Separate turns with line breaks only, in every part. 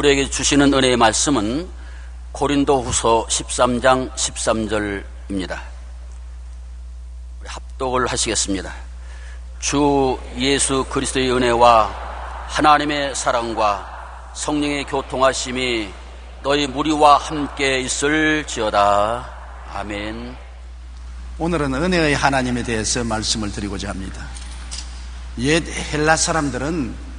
우리에게 주시는 은혜의 말씀은 고린도후서 13장 13절입니다. 합독을 하시겠습니다. 주 예수 그리스도의 은혜와 하나님의 사랑과 성령의 교통하심이 너희 무리와 함께 있을지어다. 아멘.
오늘은 은혜의 하나님에 대해서 말씀을 드리고자 합니다. 옛 헬라 사람들은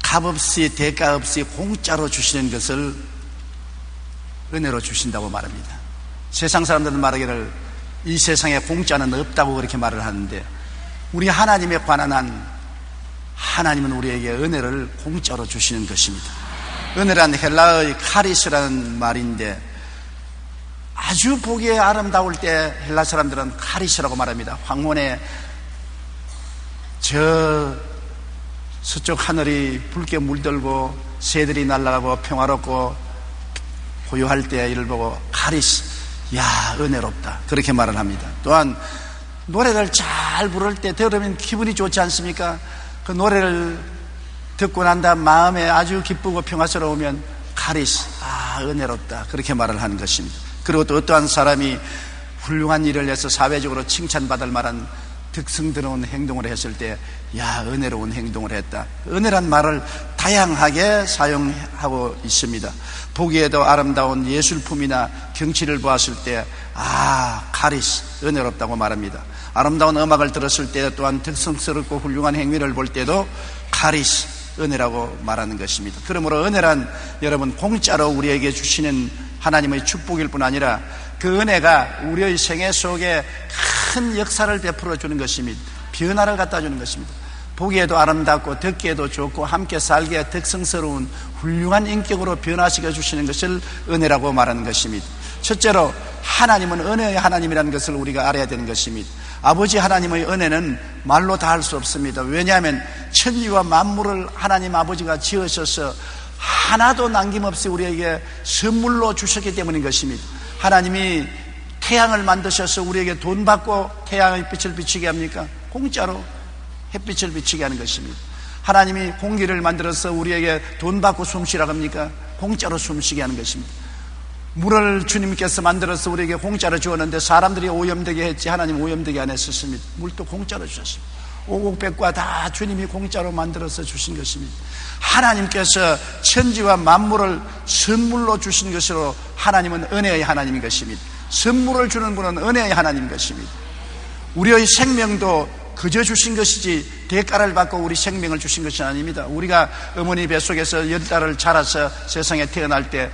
값없이 대가 없이 공짜로 주시는 것을 은혜로 주신다고 말합니다. 세상 사람들은 말하기를 이 세상에 공짜는 없다고 그렇게 말을 하는데, 우리 하나님에 관한 한 하나님은 우리에게 은혜를 공짜로 주시는 것입니다. 은혜란 헬라의 카리스라는 말인데, 아주 보기에 아름다울 때 헬라 사람들은 카리스라고 말합니다. 황혼에 서쪽 하늘이 붉게 물들고 새들이 날아가고 평화롭고 고요할 때 이를 보고 카리스, 야 은혜롭다, 그렇게 말을 합니다. 또한 노래를 잘 부를 때 들으면 기분이 좋지 않습니까? 그 노래를 듣고 난 다음 마음에 아주 기쁘고 평화스러우면 카리스, 은혜롭다, 그렇게 말을 하는 것입니다. 그리고 또 어떠한 사람이 훌륭한 일을 해서 사회적으로 칭찬받을 만한 득성스러운 행동을 했을 때, 야 은혜로운 행동을 했다, 은혜란 말을 다양하게 사용하고 있습니다. 보기에도 아름다운 예술품이나 경치를 보았을 때 카리스, 은혜롭다고 말합니다. 아름다운 음악을 들었을 때 또한 득성스럽고 훌륭한 행위를 볼 때도 카리스, 은혜라고 말하는 것입니다. 그러므로 은혜란 여러분 공짜로 우리에게 주시는 하나님의 축복일 뿐 아니라 그 은혜가 우리의 생애 속에 큰 역사를 베풀어 주는 것입니다. 변화를 갖다 주는 것입니다. 보기에도 아름답고 듣기에도 좋고 함께 살기에 득성스러운 훌륭한 인격으로 변화시켜 주시는 것을 은혜라고 말하는 것입니다. 첫째로 하나님은 은혜의 하나님이라는 것을 우리가 알아야 되는 것입니다. 아버지 하나님의 은혜는 말로 다 할 수 없습니다. 왜냐하면 천지와 만물을 하나님 아버지가 지으셔서 하나도 남김없이 우리에게 선물로 주셨기 때문인 것입니다. 하나님이 태양을 만드셔서 우리에게 돈 받고 태양의 빛을 비치게 합니까? 공짜로 햇빛을 비치게 하는 것입니다. 하나님이 공기를 만들어서 우리에게 돈 받고 숨쉬라고 합니까? 공짜로 숨쉬게 하는 것입니다. 물을 주님께서 만들어서 우리에게 공짜로 주었는데 사람들이 오염되게 했지 하나님 오염되게 안 했었습니다. 물도 공짜로 주셨습니다. 오곡백과 다 주님이 공짜로 만들어서 주신 것입니다. 하나님께서 천지와 만물을 선물로 주신 것으로 하나님은 은혜의 하나님인 것입니다. 선물을 주는 분은 은혜의 하나님인 것입니다. 우리의 생명도 그저 주신 것이지 대가를 받고 우리 생명을 주신 것이 아닙니다. 우리가 어머니 뱃속에서 10달을 자라서 세상에 태어날 때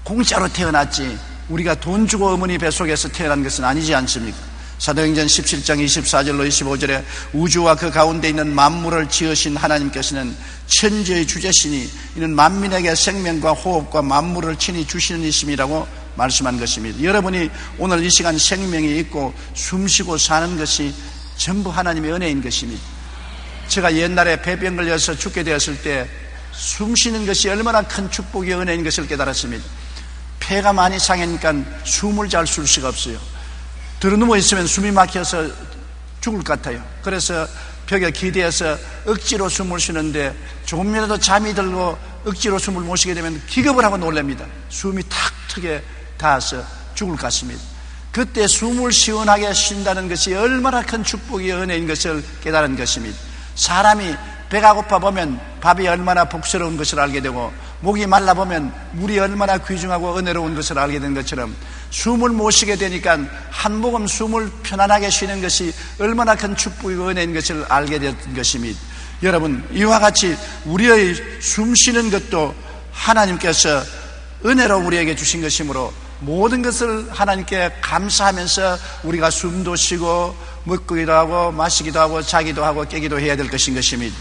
공짜로 태어났지 우리가 돈 주고 어머니 뱃속에서 태어난 것은 아니지 않습니까? 사도행전 17장 24절로 25절에 우주와 그 가운데 있는 만물을 지으신 하나님께서는 천지의 주제시니 이는 만민에게 생명과 호흡과 만물을 친히 주시는 이심이라고 말씀한 것입니다. 여러분이 오늘 이 시간 생명이 있고 숨쉬고 사는 것이 전부 하나님의 은혜인 것입니다. 제가 옛날에 폐병 걸려서 죽게 되었을 때 숨쉬는 것이 얼마나 큰 축복의 은혜인 것을 깨달았습니다. 폐가 많이 상하니까 숨을 잘 쉴 수가 없어요. 들어누워 있으면 숨이 막혀서 죽을 것 같아요. 그래서 벽에 기대어서 억지로 숨을 쉬는데 조금이라도 잠이 들고 억지로 숨을 못 쉬게 되면 기겁을 하고 놀랍니다. 숨이 탁 트게 닿아서 죽을 것 같습니다. 그때 숨을 시원하게 쉰다는 것이 얼마나 큰 축복의 은혜인 것을 깨달은 것입니다. 사람이 배가 고파 보면 밥이 얼마나 복스러운 것을 알게 되고 목이 말라 보면 물이 얼마나 귀중하고 은혜로운 것을 알게 된 것처럼 숨을 못 쉬게 되니까 한 모금 숨을 편안하게 쉬는 것이 얼마나 큰 축복이고 은혜인 것을 알게 된 것입니다. 여러분, 이와 같이 우리의 숨 쉬는 것도 하나님께서 은혜로 우리에게 주신 것이므로 모든 것을 하나님께 감사하면서 우리가 숨도 쉬고 먹기도 하고 마시기도 하고 자기도 하고 깨기도 해야 될 것인 것입니다.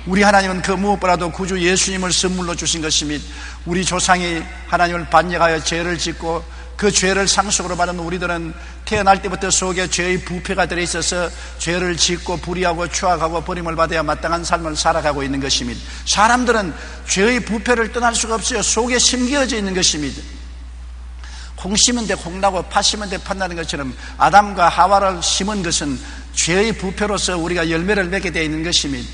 우리 하나님은 그 무엇보다도 구주 예수님을 선물로 주신 것입니다. 우리 조상이 하나님을 반역하여 죄를 짓고 그 죄를 상속으로 받은 우리들은 태어날 때부터 속에 죄의 부패가 들어있어서 죄를 짓고 불의하고 추악하고 버림을 받아야 마땅한 삶을 살아가고 있는 것입니다. 사람들은 죄의 부패를 떠날 수가 없어요. 속에 심겨져 있는 것입니다. 콩 심은 데 콩 나고 팥 심은 데 팥 나는 것처럼 아담과 하와를 심은 것은 죄의 부패로서 우리가 열매를 맺게 되어 있는 것입니다.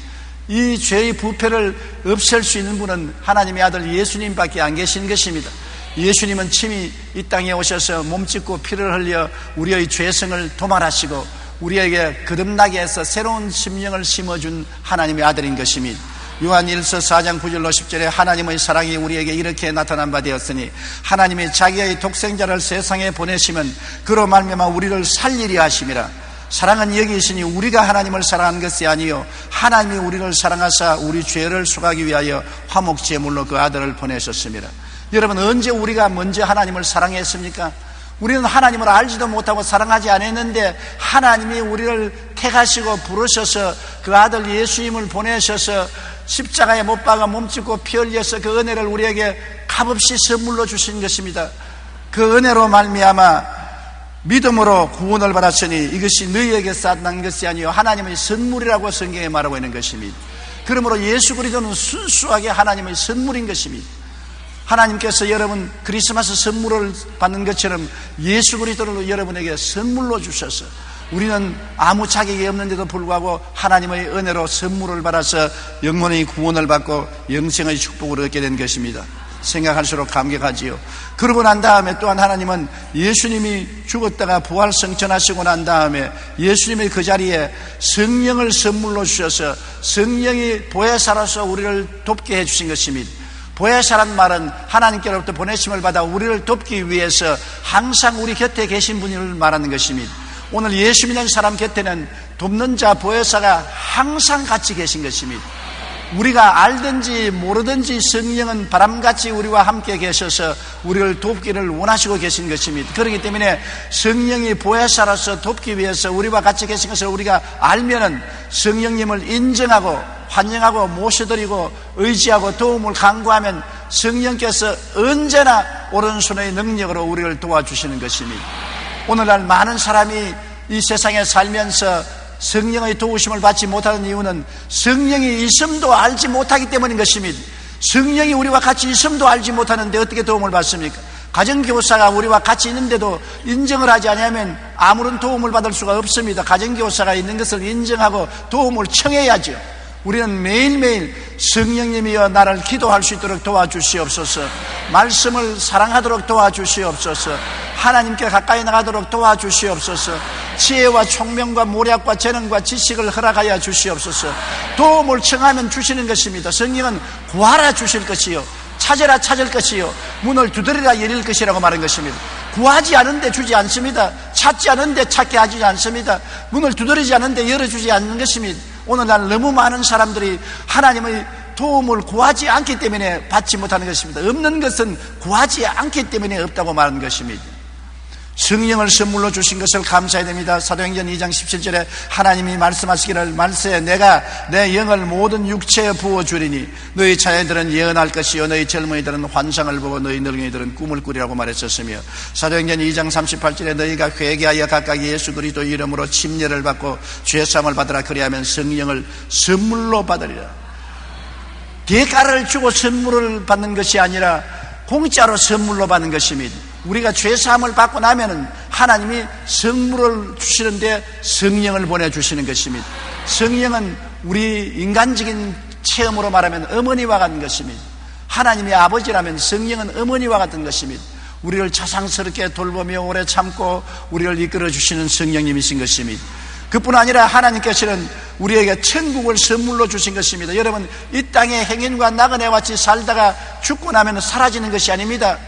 이 죄의 부패를 없앨 수 있는 분은 하나님의 아들 예수님밖에 안 계신 것입니다. 예수님은 친히 이 땅에 오셔서 몸짓고 피를 흘려 우리의 죄성을 도말하시고 우리에게 거듭나게 해서 새로운 심령을 심어준 하나님의 아들인 것입니다. 요한일서 4장 9절로 10절에 하나님의 사랑이 우리에게 이렇게 나타난 바 되었으니 하나님이 자기의 독생자를 세상에 보내시면 그로 말미암아 우리를 살리려 하심이라. 사랑은 여기 있으니 우리가 하나님을 사랑한 것이 아니요 하나님이 우리를 사랑하사 우리 죄를 속하기 위하여 화목제물로 그 아들을 보내셨습니다. 여러분, 언제 우리가 먼저 하나님을 사랑했습니까? 우리는 하나님을 알지도 못하고 사랑하지 않았는데 하나님이 우리를 택하시고 부르셔서 그 아들 예수님을 보내셔서 십자가에 못 박아 몸짓고 피 흘려서 그 은혜를 우리에게 값없이 선물로 주신 것입니다. 그 은혜로 말미암아 믿음으로 구원을 받았으니 이것이 너희에게서 난 것이 아니요 하나님의 선물이라고 성경에 말하고 있는 것입니다. 그러므로 예수 그리스도는 순수하게 하나님의 선물인 것입니다. 하나님께서 여러분 크리스마스 선물을 받는 것처럼 예수 그리스도를 여러분에게 선물로 주셔서 우리는 아무 자격이 없는데도 불구하고 하나님의 은혜로 선물을 받아서 영혼의 구원을 받고 영생의 축복을 얻게 된 것입니다. 생각할수록 감격하지요. 그러고 난 다음에 또한 하나님은 예수님이 죽었다가 부활 승천하시고 난 다음에 예수님의 그 자리에 성령을 선물로 주셔서 성령이 보혜사로서 우리를 돕게 해주신 것입니다. 보혜사란 말은 하나님께로부터 보내심을 받아 우리를 돕기 위해서 항상 우리 곁에 계신 분을 말하는 것입니다. 오늘 예수 믿는 사람 곁에는 돕는 자 보혜사가 항상 같이 계신 것입니다. 우리가 알든지 모르든지 성령은 바람같이 우리와 함께 계셔서 우리를 돕기를 원하시고 계신 것입니다. 그렇기 때문에 성령이 보혜사로서 돕기 위해서 우리와 같이 계신 것을 우리가 알면은 성령님을 인정하고 환영하고 모셔드리고 의지하고 도움을 간구하면 성령께서 언제나 오른손의 능력으로 우리를 도와주시는 것입니다. 오늘날 많은 사람이 이 세상에 살면서 성령의 도우심을 받지 못하는 이유는 성령이 있음도 알지 못하기 때문인 것입니다. 성령이 우리와 같이 있음도 알지 못하는데 어떻게 도움을 받습니까? 가정교사가 우리와 같이 있는데도 인정을 하지 않으면 아무런 도움을 받을 수가 없습니다. 가정교사가 있는 것을 인정하고 도움을 청해야죠. 우리는 매일매일 성령님이여 나를 기도할 수 있도록 도와주시옵소서, 말씀을 사랑하도록 도와주시옵소서, 하나님께 가까이 나가도록 도와주시옵소서, 지혜와 총명과 모략과 재능과 지식을 허락하여 주시옵소서. 도움을 청하면 주시는 것입니다. 성령은 구하라 주실 것이요 찾으라 찾을 것이요 문을 두드리라 열릴 것이라고 말한 것입니다. 구하지 않은데 주지 않습니다. 찾지 않은데 찾게 하지 않습니다. 문을 두드리지 않은데 열어주지 않는 것입니다. 오늘날 너무 많은 사람들이 하나님의 도움을 구하지 않기 때문에 받지 못하는 것입니다. 없는 것은 구하지 않기 때문에 없다고 말하는 것입니다. 성령을 선물로 주신 것을 감사해야 됩니다. 사도행전 2장 17절에 하나님이 말씀하시기를 말세 내가 내 영을 모든 육체에 부어주리니 너희 자녀들은 예언할 것이요 너희 젊은이들은 환상을 보고 너희 늙은이들은 꿈을 꾸리라고 말했었으며, 사도행전 2장 38절에 너희가 회개하여 각각 예수 그리스도 이름으로 침례를 받고 죄사함을 받으라 그리하면 성령을 선물로 받으리라. 대가를 주고 선물을 받는 것이 아니라 공짜로 선물로 받는 것입니다. 우리가 죄사함을 받고 나면은 하나님이 선물을 주시는데 성령을 보내주시는 것입니다. 성령은 우리 인간적인 체험으로 말하면 어머니와 같은 것입니다. 하나님의 아버지라면 성령은 어머니와 같은 것입니다. 우리를 자상스럽게 돌보며 오래 참고 우리를 이끌어 주시는 성령님이신 것입니다. 그뿐 아니라 하나님께서는 우리에게 천국을 선물로 주신 것입니다. 여러분, 이 땅에 행인과 나그네와 같이 살다가 죽고 나면 사라지는 것이 아닙니다.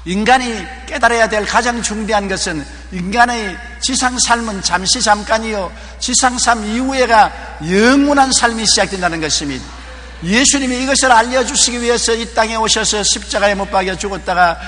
인간이 깨달아야 될 가장 중대한 것은 인간의 지상 삶은 잠시 잠깐이요 지상 삶 이후에가 영원한 삶이 시작된다는 것입니다. 예수님이 이것을 알려주시기 위해서 이 땅에 오셔서 십자가에 못 박여 죽었다가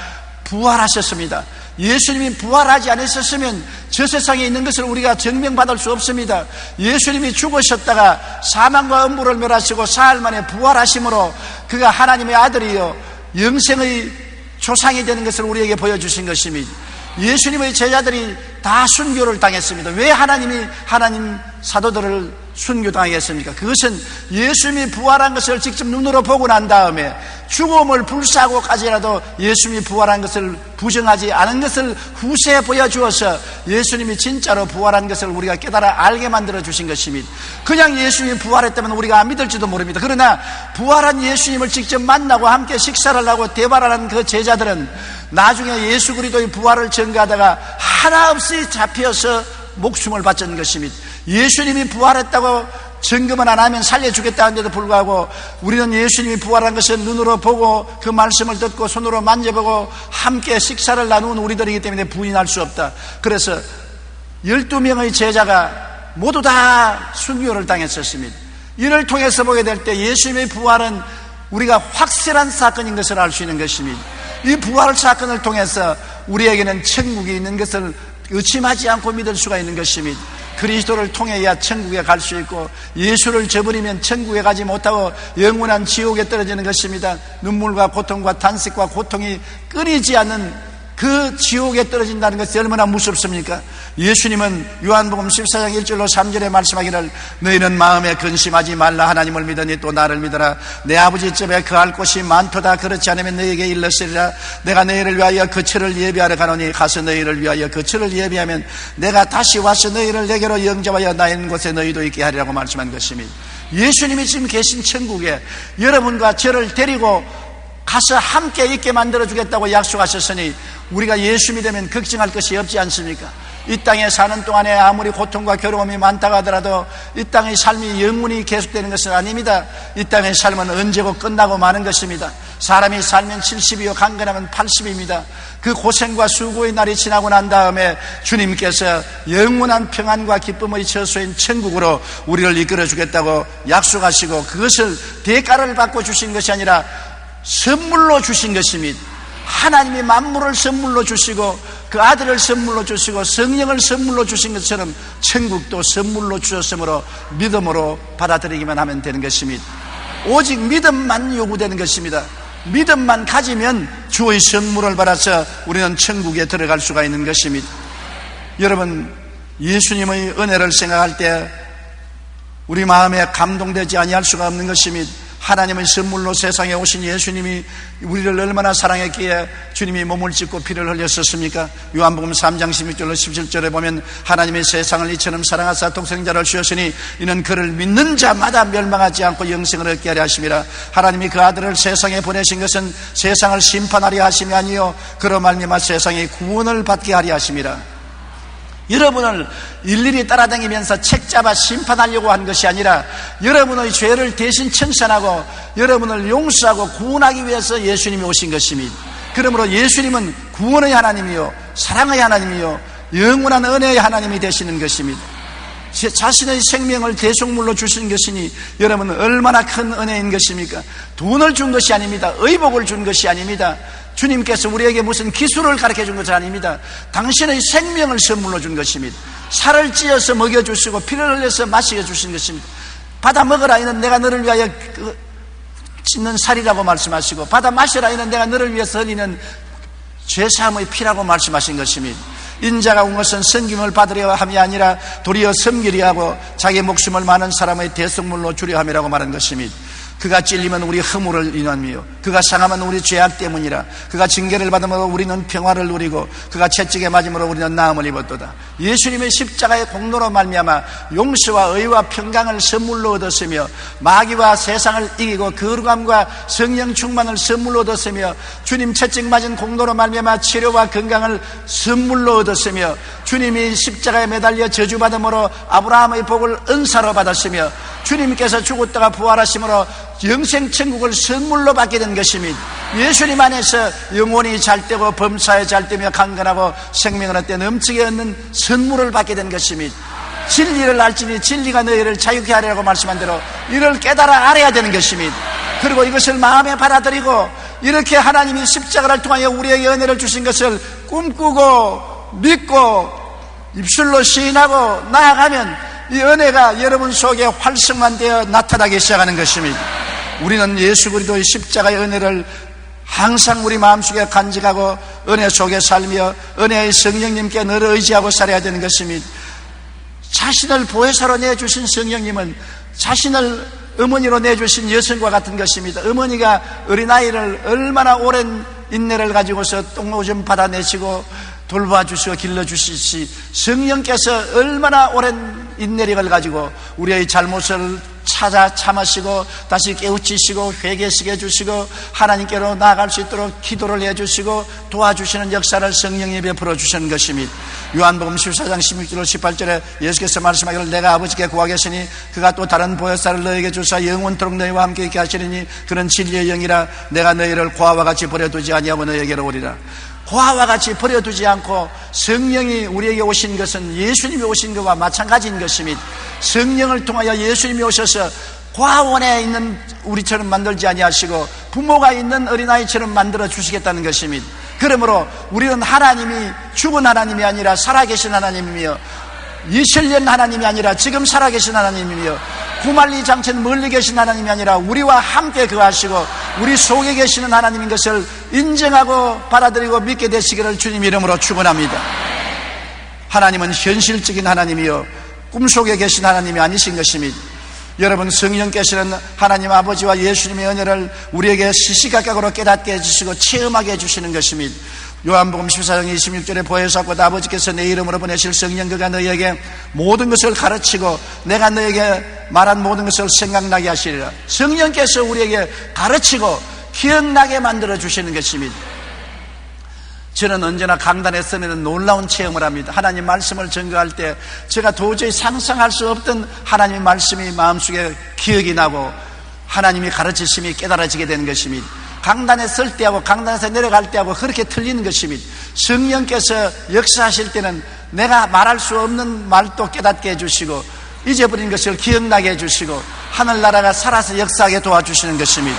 부활하셨습니다. 예수님이 부활하지 않으셨으면 저 세상에 있는 것을 우리가 증명받을 수 없습니다. 예수님이 죽으셨다가 사망과 음부를 멸하시고 사흘 만에 부활하심으로 그가 하나님의 아들이요 영생의 조상이 되는 것을 우리에게 보여주신 것입니다. 예수님의 제자들이 다 순교를 당했습니다. 왜 하나님이 하나님 사도들을 순교당하겠습니까? 그것은 예수님이 부활한 것을 직접 눈으로 보고 난 다음에 죽음을 불사하고까지라도 예수님이 부활한 것을 부정하지 않은 것을 후세에 보여주어서 예수님이 진짜로 부활한 것을 우리가 깨달아 알게 만들어 주신 것입니다. 그냥 예수님이 부활했다면 우리가 안 믿을지도 모릅니다. 그러나 부활한 예수님을 직접 만나고 함께 식사를 하고 대화를 하는 그 제자들은 나중에 예수 그리스도의 부활을 전가하다가 하나 없이 잡혀서 목숨을 바친 것입니다. 예수님이 부활했다고 증거만 안 하면 살려주겠다는데도 불구하고 우리는 예수님이 부활한 것을 눈으로 보고 그 말씀을 듣고 손으로 만져보고 함께 식사를 나누는 우리들이기 때문에 부인할 수 없다. 그래서 12명의 제자가 모두 다 순교를 당했었습니다. 이를 통해서 보게 될 때 예수님의 부활은 우리가 확실한 사건인 것을 알 수 있는 것입니다. 이 부활 사건을 통해서 우리에게는 천국이 있는 것을 의심하지 않고 믿을 수가 있는 것입니다. 그리스도를 통해야 천국에 갈 수 있고 예수를 저버리면 천국에 가지 못하고 영원한 지옥에 떨어지는 것입니다. 눈물과 고통과 탄식과 고통이 끊이지 않는 그 지옥에 떨어진다는 것이 얼마나 무섭습니까? 예수님은 요한복음 14장 1절로 3절에 말씀하기를 너희는 마음에 근심하지 말라. 하나님을 믿으니 또 나를 믿어라. 내 아버지 집에 거할 곳이 많도다. 그렇지 않으면 너희에게 일렀으리라. 내가 너희를 위하여 거처를 예비하러 가노니 가서 너희를 위하여 거처를 예비하면 내가 다시 와서 너희를 내게로 영접하여 나 있는 곳에 너희도 있게 하리라고 말씀한 것입니다. 예수님이 지금 계신 천국에 여러분과 저를 데리고 가서 함께 있게 만들어주겠다고 약속하셨으니 우리가 예수님이 되면 걱정할 것이 없지 않습니까? 이 땅에 사는 동안에 아무리 고통과 괴로움이 많다고 하더라도 이 땅의 삶이 영원히 계속되는 것은 아닙니다. 이 땅의 삶은 언제고 끝나고 마는 것입니다. 사람이 살면 70이요 강건하면 80입니다. 그 고생과 수고의 날이 지나고 난 다음에 주님께서 영원한 평안과 기쁨의 처소인 천국으로 우리를 이끌어주겠다고 약속하시고 그것을 대가를 받고 주신 것이 아니라 선물로 주신 것입니다. 하나님이 만물을 선물로 주시고 그 아들을 선물로 주시고 성령을 선물로 주신 것처럼 천국도 선물로 주셨으므로 믿음으로 받아들이기만 하면 되는 것입니다. 오직 믿음만 요구되는 것입니다. 믿음만 가지면 주의 선물을 받아서 우리는 천국에 들어갈 수가 있는 것입니다. 여러분, 예수님의 은혜를 생각할 때 우리 마음에 감동되지 아니할 수가 없는 것입니다. 하나님의 선물로 세상에 오신 예수님이 우리를 얼마나 사랑했기에 주님이 몸을 찢고 피를 흘렸었습니까? 요한복음 3장 16절로 17절에 보면 하나님의 세상을 이처럼 사랑하사 독생자를 주셨으니 이는 그를 믿는 자마다 멸망하지 않고 영생을 얻게 하려 하심이라. 하나님이 그 아들을 세상에 보내신 것은 세상을 심판하려 하심이 아니요 그로 말미암아 세상의 구원을 받게 하려 하심이라. 여러분을 일일이 따라다니면서 책잡아 심판하려고 한 것이 아니라 여러분의 죄를 대신 청산하고 여러분을 용서하고 구원하기 위해서 예수님이 오신 것입니다. 그러므로 예수님은 구원의 하나님이요 사랑의 하나님이요 영원한 은혜의 하나님이 되시는 것입니다. 자신의 생명을 대속물로 주신 것이니 여러분은 얼마나 큰 은혜인 것입니까? 돈을 준 것이 아닙니다. 의복을 준 것이 아닙니다. 주님께서 우리에게 무슨 기술을 가르쳐 준 것이 아닙니다. 당신의 생명을 선물로 준 것입니다. 살을 찌어서 먹여주시고 피를 흘려서 마시게 주신 것입니다. 받아 먹으라 이는 내가 너를 위하여 찢는 살이라고 말씀하시고 받아 마시라 이는 내가 너를 위해서 흘리는 죄사함의 피라고 말씀하신 것입니다. 인자가 온 것은 섬김을 받으려 함이 아니라 도리어 섬기려 하고 자기 목숨을 많은 사람의 대속물로 주려 함이라고 말한 것입니다. 그가 찔리면 우리 허물을 인함이요 그가 상하면 우리 죄악 때문이라. 그가 징계를 받음으로 우리는 평화를 누리고 그가 채찍에 맞음으로 우리는 나음을 입었도다. 예수님의 십자가의 공로로 말미암아 용서와 의와 평강을 선물로 얻었으며 마귀와 세상을 이기고 거룩함과 성령 충만을 선물로 얻었으며 주님 채찍 맞은 공로로 말미암아 치료와 건강을 선물로 얻었으며 주님이 십자가에 매달려 저주받음으로 아브라함의 복을 은사로 받았으며 주님께서 죽었다가 부활하심으로 영생 천국을 선물로 받게 된 것입니다. 예수님 안에서 영혼이 잘되고 범사에 잘되며 강건하고 생명을 얻되 넘치게 얻는 선물을 받게 된 것입니다. 진리를 알지니 진리가 너희를 자유케 하리라고 말씀한 대로 이를 깨달아 알아야 되는 것입니다. 그리고 이것을 마음에 받아들이고 이렇게 하나님이 십자가를 통하여 우리에게 은혜를 주신 것을 꿈꾸고 믿고 입술로 시인하고 나아가면 이 은혜가 여러분 속에 활성화되어 나타나기 시작하는 것입니다. 우리는 예수 그리스도의 십자가의 은혜를 항상 우리 마음속에 간직하고 은혜 속에 살며 은혜의 성령님께 늘 의지하고 살아야 되는 것입니다. 자신을 보혜사로 내주신 성령님은 자신을 어머니로 내주신 여성과 같은 것입니다. 어머니가 어린아이를 얼마나 오랜 인내를 가지고서 똥오줌 받아내시고 돌봐주시고 길러주시지, 성령께서 얼마나 오랜 인내력을 가지고 우리의 잘못을 찾아 참으시고 다시 깨우치시고 회개시게 해주시고 하나님께로 나아갈 수 있도록 기도를 해주시고 도와주시는 역사를 성령이 베풀어 주시는 것입니다. 요한복음 14장 16절 18절에 예수께서 말씀하기를 내가 아버지께 구하겠으니 그가 또 다른 보혜사를 너에게 주사 영원토록 너희와 함께 있게 하시리니 그는 진리의 영이라 내가 너희를 고아와 같이 버려두지 아니하고 너희에게로 오리라. 고아와 같이 버려두지 않고 성령이 우리에게 오신 것은 예수님이 오신 것과 마찬가지인 것입니다. 성령을 통하여 예수님이 오셔서 고아원에 있는 우리처럼 만들지 아니하시고 부모가 있는 어린아이처럼 만들어 주시겠다는 것입니다. 그러므로 우리는 하나님이 죽은 하나님이 아니라 살아계신 하나님이며 이슬련 하나님이 아니라 지금 살아계신 하나님이며 구말리 장천 멀리 계신 하나님이 아니라 우리와 함께 거하시고 우리 속에 계시는 하나님인 것을 인정하고 받아들이고 믿게 되시기를 주님 이름으로 축원합니다. 하나님은 현실적인 하나님이요 꿈속에 계신 하나님이 아니신 것입니다. 여러분, 성령께서는 하나님 아버지와 예수님의 은혜를 우리에게 시시각각으로 깨닫게 해주시고 체험하게 해주시는 것입니다. 요한복음 14장 26절에 보혜사 곧 아버지께서 내 이름으로 보내실 성령 그가 너희에게 모든 것을 가르치고 내가 너희에게 말한 모든 것을 생각나게 하시리라. 성령께서 우리에게 가르치고 기억나게 만들어 주시는 것입니다. 저는 언제나 강단에 서면 놀라운 체험을 합니다. 하나님 말씀을 전가할 때 제가 도저히 상상할 수 없던 하나님의 말씀이 마음속에 기억이 나고 하나님이 가르치심이 깨달아지게 되는 것입니다. 강단에 설 때하고 강단에서 내려갈 때하고 그렇게 틀리는 것입니다. 성령께서 역사하실 때는 내가 말할 수 없는 말도 깨닫게 해주시고 잊어버린 것을 기억나게 해주시고 하늘나라가 살아서 역사하게 도와주시는 것입니다.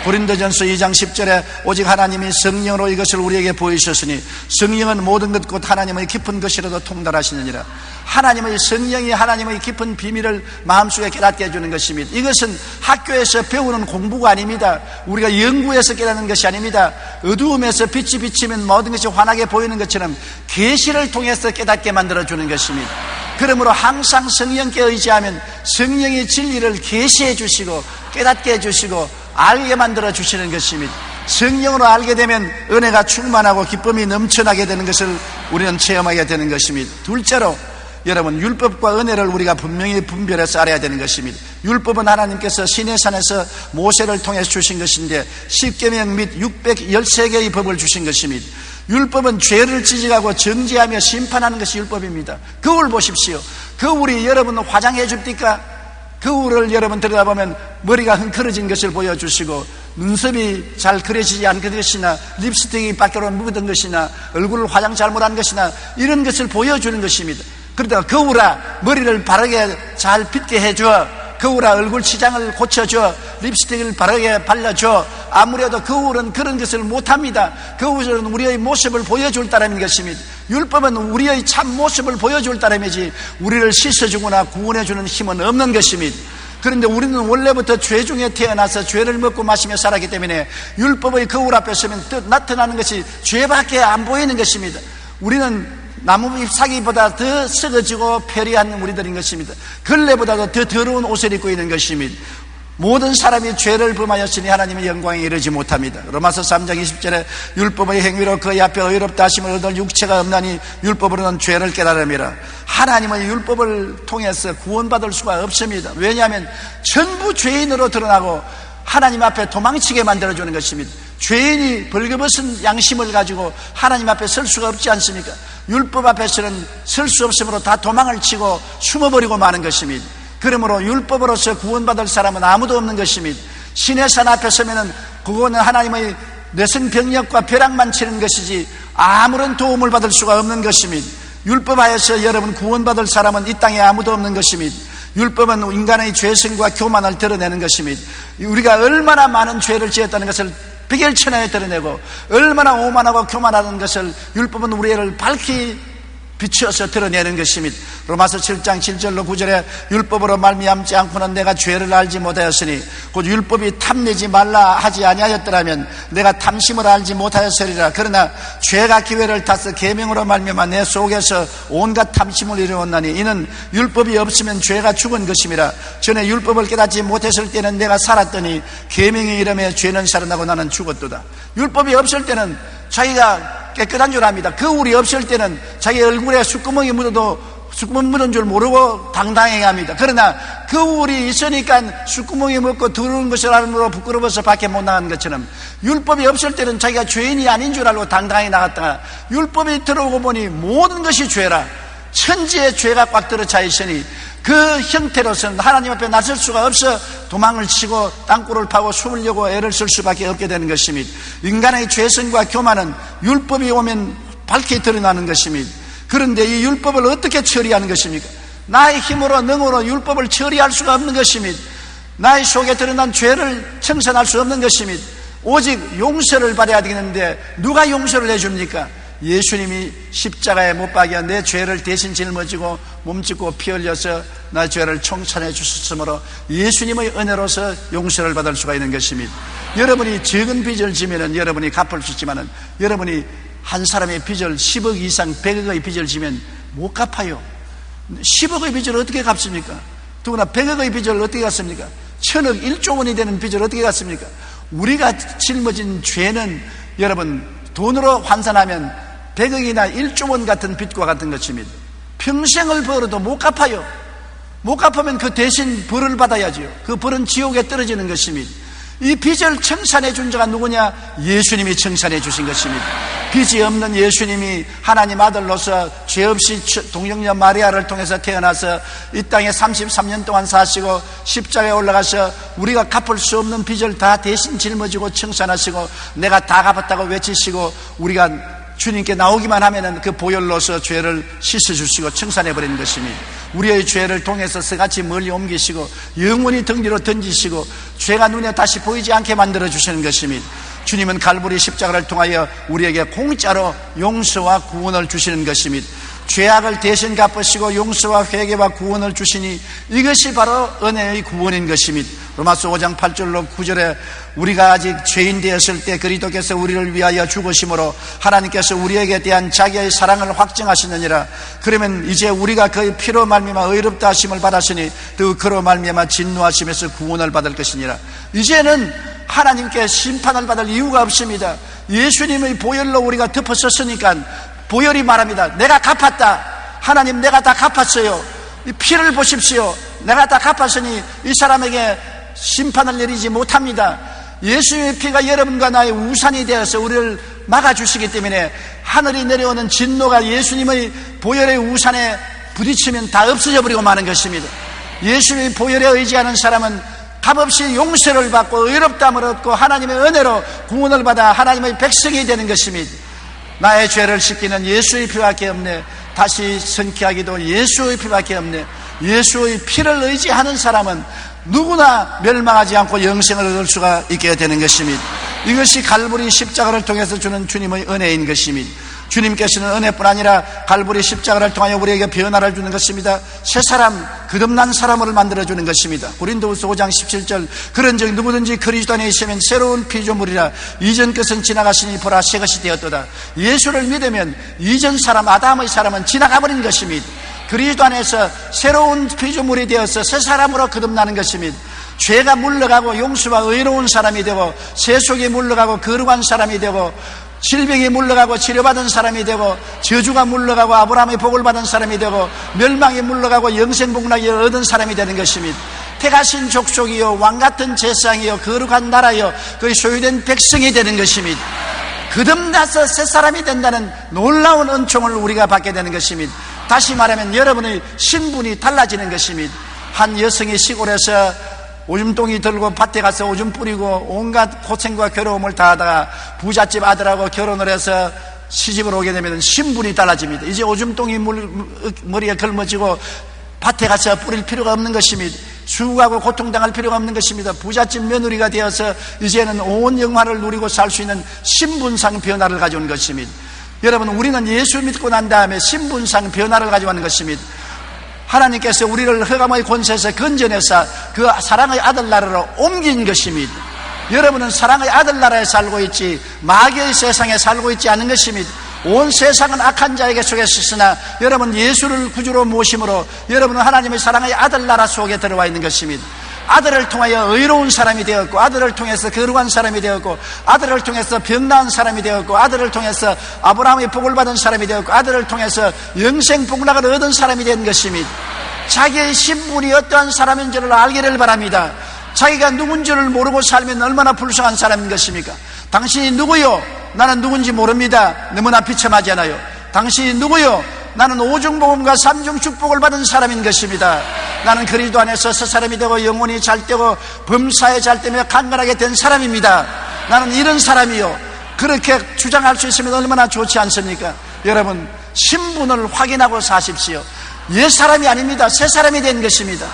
고린도전서 2장 10절에 오직 하나님이 성령으로 이것을 우리에게 보이셨으니 성령은 모든 것 곧 하나님의 깊은 것이라도 통달하시느니라. 하나님의 성령이 하나님의 깊은 비밀을 마음속에 깨닫게 해주는 것입니다. 이것은 학교에서 배우는 공부가 아닙니다. 우리가 연구해서 깨닫는 것이 아닙니다. 어두움에서 빛이 비치면 모든 것이 환하게 보이는 것처럼 계시를 통해서 깨닫게 만들어주는 것입니다. 그러므로 항상 성령께 의지하면 성령이 진리를 계시해 주시고 깨닫게 해주시고 알게 만들어 주시는 것입니다. 성령으로 알게 되면 은혜가 충만하고 기쁨이 넘쳐나게 되는 것을 우리는 체험하게 되는 것입니다. 둘째로 여러분, 율법과 은혜를 우리가 분명히 분별해서 알아야 되는 것입니다. 율법은 하나님께서 시내산에서 모세를 통해서 주신 것인데 10계명 및 613개의 법을 주신 것입니다. 율법은 죄를 지적하고 정죄하며 심판하는 것이 율법입니다. 거울 보십시오. 거울이 여러분 화장해 줍니까? 거울을 여러분 들여다보면 머리가 흥크러진 것을 보여주시고 눈썹이 잘 그려지지 않은 것이나 립스틱이 밖으로 묻은 것이나 얼굴을 화장 잘못한 것이나 이런 것을 보여주는 것입니다. 그러다가 거울아 머리를 바르게 잘 빗게 해줘, 거울아 얼굴 치장을 고쳐줘, 립스틱을 바르게 발라줘. 아무래도 거울은 그런 것을 못합니다. 거울은 우리의 모습을 보여줄 따름인 것입니다. 율법은 우리의 참 모습을 보여줄 따름이지 우리를 씻어주거나 구원해주는 힘은 없는 것입니다. 그런데 우리는 원래부터 죄 중에 태어나서 죄를 먹고 마시며 살았기 때문에 율법의 거울 앞에 서면 나타나는 것이 죄밖에 안 보이는 것입니다. 우리는 나무 잎사귀보다 더 썩어지고 패리한 우리들인 것입니다. 걸레보다도 더 더러운 옷을 입고 있는 것입니다. 모든 사람이 죄를 범하였으니 하나님의 영광에 이르지 못합니다. 로마서 3장 20절에 율법의 행위로 그의 앞에 의롭다 하심을 얻을 육체가 없나니 율법으로는 죄를 깨달음이라. 하나님의 율법을 통해서 구원받을 수가 없습니다. 왜냐하면 전부 죄인으로 드러나고 하나님 앞에 도망치게 만들어주는 것입니다. 죄인이 벌거벗은 양심을 가지고 하나님 앞에 설 수가 없지 않습니까? 율법 앞에서는 설 수 없으므로 다 도망을 치고 숨어버리고 마는 것입니다. 그러므로 율법으로서 구원받을 사람은 아무도 없는 것입니다. 신의 산 앞에 서면은 그거는 하나님의 내성병력과 벼락만 치는 것이지 아무런 도움을 받을 수가 없는 것입니다. 율법 하에서 여러분 구원받을 사람은 이 땅에 아무도 없는 것입니다. 율법은 인간의 죄성과 교만을 드러내는 것입니다. 우리가 얼마나 많은 죄를 지었다는 것을 백일천하에 드러내고 얼마나 오만하고 교만하는 것을 율법은 우리를 밝히 비추어서 드러내는 것입니다. 로마서 7장 7절로 9절에 율법으로 말미암지 않고는 내가 죄를 알지 못하였으니 곧 율법이 탐내지 말라 하지 아니하였더라면 내가 탐심을 알지 못하였으리라. 그러나 죄가 기회를 타서 계명으로 말미암아 내 속에서 온갖 탐심을 이루었나니 이는 율법이 없으면 죄가 죽은 것임이라. 전에 율법을 깨닫지 못했을 때는 내가 살았더니 계명이 이름에 죄는 살아나고 나는 죽었도다. 율법이 없을 때는 자기가 깨끗한 줄 압니다. 거울이 없을 때는 자기 얼굴에 숯구멍이 묻어도 숯구멍 묻은 줄 모르고 당당해 합니다. 그러나 거울이 있으니까 숯구멍이 묻고 더러운 것을 알므로 부끄러워서 밖에 못 나가는 것처럼 율법이 없을 때는 자기가 죄인이 아닌 줄 알고 당당히 나갔다가 율법이 들어오고 보니 모든 것이 죄라. 천지의 죄가 꽉 들어차 있으니 그 형태로서는 하나님 앞에 나설 수가 없어 도망을 치고 땅굴을 파고 숨으려고 애를 쓸 수밖에 없게 되는 것입니다. 인간의 죄성과 교만은 율법이 오면 밝게 드러나는 것입니다. 그런데 이 율법을 어떻게 처리하는 것입니까? 나의 힘으로 능으로 율법을 처리할 수가 없는 것입니다. 나의 속에 드러난 죄를 청산할 수 없는 것입니다. 오직 용서를 받아야 되는데 누가 용서를 해줍니까? 예수님이 십자가에 못 박여 내 죄를 대신 짊어지고 몸짓고 피 흘려서 나의 죄를 청산해 주셨으므로 예수님의 은혜로서 용서를 받을 수가 있는 것입니다. 여러분이 적은 빚을 지면은 여러분이 갚을 수 있지만은 여러분이 한 사람의 빚을 10억 이상 100억의 빚을 지면 못 갚아요. 10억의 빚을 어떻게 갚습니까? 더구나 100억의 빚을 어떻게 갚습니까? 1000억 1조 원이 되는 빚을 어떻게 갚습니까? 우리가 짊어진 죄는 여러분 돈으로 환산하면 100억이나 1조 원 같은 빚과 같은 것입니다. 평생을 벌어도 못 갚아요. 못 갚으면 그 대신 벌을 받아야죠. 그 벌은 지옥에 떨어지는 것입니다. 이 빚을 청산해 준 자가 누구냐? 예수님이 청산해 주신 것입니다. 빚이 없는 예수님이 하나님 아들로서 죄 없이 동정녀 마리아를 통해서 태어나서 이 땅에 33년 동안 사시고 십자가에 올라가서 우리가 갚을 수 없는 빚을 다 대신 짊어지고 청산하시고 내가 다 갚았다고 외치시고 우리가 주님께 나오기만 하면은 그 보혈로서 죄를 씻어주시고 청산해버리는 것입니다. 우리의 죄를 통해서 서같이 멀리 옮기시고 영원히 덩지로 던지시고 죄가 눈에 다시 보이지 않게 만들어주시는 것입니다. 주님은 갈보리 십자가를 통하여 우리에게 공짜로 용서와 구원을 주시는 것입니다. 죄악을 대신 갚으시고 용서와 회개와 구원을 주시니 이것이 바로 은혜의 구원인 것입니다. 로마서 5장 8절로 9절에 우리가 아직 죄인 되었을 때 그리스도께서 우리를 위하여 죽으심으로 하나님께서 우리에게 대한 자기의 사랑을 확증하시느니라. 그러면 이제 우리가 그의 피로 말미암아 의롭다 하심을 받았으니 또 그로 말미암아 진노하심에서 구원을 받을 것이니라. 이제는 하나님께 심판을 받을 이유가 없습니다. 예수님의 보혈로 우리가 덮어섰으니까 보혈이 말합니다. 내가 갚았다. 하나님 내가 다 갚았어요. 이 피를 보십시오. 내가 다 갚았으니 이 사람에게 심판을 내리지 못합니다. 예수님의 피가 여러분과 나의 우산이 되어서 우리를 막아주시기 때문에 하늘이 내려오는 진노가 예수님의 보혈의 우산에 부딪히면 다 없어져 버리고 마는 것입니다. 예수님의 보혈에 의지하는 사람은 값없이 용서를 받고 의롭다함을 얻고 하나님의 은혜로 구원을 받아 하나님의 백성이 되는 것입니다. 나의 죄를 씻기는 예수의 피밖에 없네. 다시 성취하기도 예수의 피밖에 없네. 예수의 피를 의지하는 사람은 누구나 멸망하지 않고 영생을 얻을 수가 있게 되는 것입니다. 이것이 갈보리 십자가를 통해서 주는 주님의 은혜인 것입니다. 주님께서는 은혜뿐 아니라 갈보리 십자가를 통하여 우리에게 변화를 주는 것입니다. 새 사람, 거듭난 사람을 만들어주는 것입니다. 고린도후서 5장 17절 그런즉 누구든지 그리스도 안에 있으면 새로운 피조물이라 이전 것은 지나갔으니 보라 새 것이 되었도다. 예수를 믿으면 이전 사람 아담의 사람은 지나가버린 것입니다. 그리스도 안에서 새로운 피조물이 되어서 새 사람으로 거듭나는 것입니다. 죄가 물러가고 용서와 의로운 사람이 되고 세속이 물러가고 거룩한 사람이 되고 질병이 물러가고 치료받은 사람이 되고 저주가 물러가고 아브라함의 복을 받은 사람이 되고 멸망이 물러가고 영생복락이 얻은 사람이 되는 것입니다. 택하신 족속이요 왕같은 제사장이요 거룩한 나라요 그의 소유된 백성이 되는 것입니다. 거듭나서 새 사람이 된다는 놀라운 은총을 우리가 받게 되는 것입니다. 다시 말하면 여러분의 신분이 달라지는 것입니다. 한 여성이 시골에서 오줌똥이 들고 밭에 가서 오줌 뿌리고 온갖 고생과 괴로움을 다하다가 부잣집 아들하고 결혼을 해서 시집을 오게 되면 신분이 달라집니다. 이제 오줌똥이 머리에 걸머지고 밭에 가서 뿌릴 필요가 없는 것입니다. 수고하고 고통당할 필요가 없는 것입니다. 부잣집 며느리가 되어서 이제는 온 영화를 누리고 살 수 있는 신분상 변화를 가져온 것입니다. 여러분, 우리는 예수 믿고 난 다음에 신분상 변화를 가져오는 것입니다. 하나님께서 우리를 흑암의 권세에서 건져내서 그 사랑의 아들 나라로 옮긴 것입니다. 여러분은 사랑의 아들 나라에 살고 있지 마귀의 세상에 살고 있지 않은 것입니다. 온 세상은 악한 자에게 속에 있으나 여러분 예수를 구주로 모심으로 여러분은 하나님의 사랑의 아들 나라 속에 들어와 있는 것입니다. 아들을 통하여 의로운 사람이 되었고, 아들을 통해서 거룩한 사람이 되었고, 아들을 통해서 병 나은 사람이 되었고, 아들을 통해서 아브라함의 복을 받은 사람이 되었고, 아들을 통해서 영생 복락을 얻은 사람이 된 것입니다. 자기의 신분이 어떠한 사람인지를 알기를 바랍니다. 자기가 누군지를 모르고 살면 얼마나 불쌍한 사람인 것입니까? 당신이 누구요? 나는 누군지 모릅니다. 너무나 비참하잖아요. 당신이 누구요? 나는 오중복음과 삼중축복을 받은 사람인 것입니다. 나는 그리스도 안에서 새 사람이 되고 영혼이 잘되고 범사에 잘되며 강건하게 된 사람입니다. 나는 이런 사람이요. 그렇게 주장할 수 있으면 얼마나 좋지 않습니까? 여러분, 신분을 확인하고 사십시오. 옛 사람이 아닙니다. 새 사람이 된 것입니다.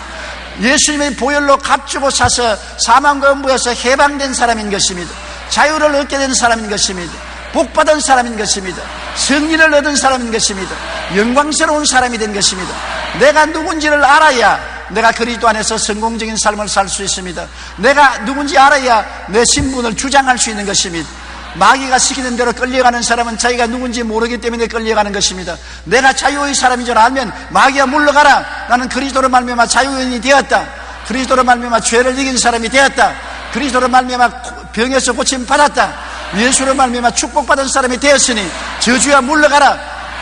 예수님의 보혈로 값주고 사서 사망과 음부에서 해방된 사람인 것입니다. 자유를 얻게 된 사람인 것입니다. 복받은 사람인 것입니다. 승리를 얻은 사람인 것입니다. 영광스러운 사람이 된 것입니다. 내가 누군지를 알아야 내가 그리스도 안에서 성공적인 삶을 살 수 있습니다. 내가 누군지 알아야 내 신분을 주장할 수 있는 것입니다. 마귀가 시키는 대로 끌려가는 사람은 자기가 누군지 모르기 때문에 끌려가는 것입니다. 내가 자유의 사람인 줄 알면 마귀야 물러가라. 나는 그리스도로 말미암아 자유인이 되었다. 그리스도로 말미암아 죄를 이긴 사람이 되었다. 그리스도로 말미암아 병에서 고침 받았다. 예수로 말미암아 축복받은 사람이 되었으니 저주야 물러가라.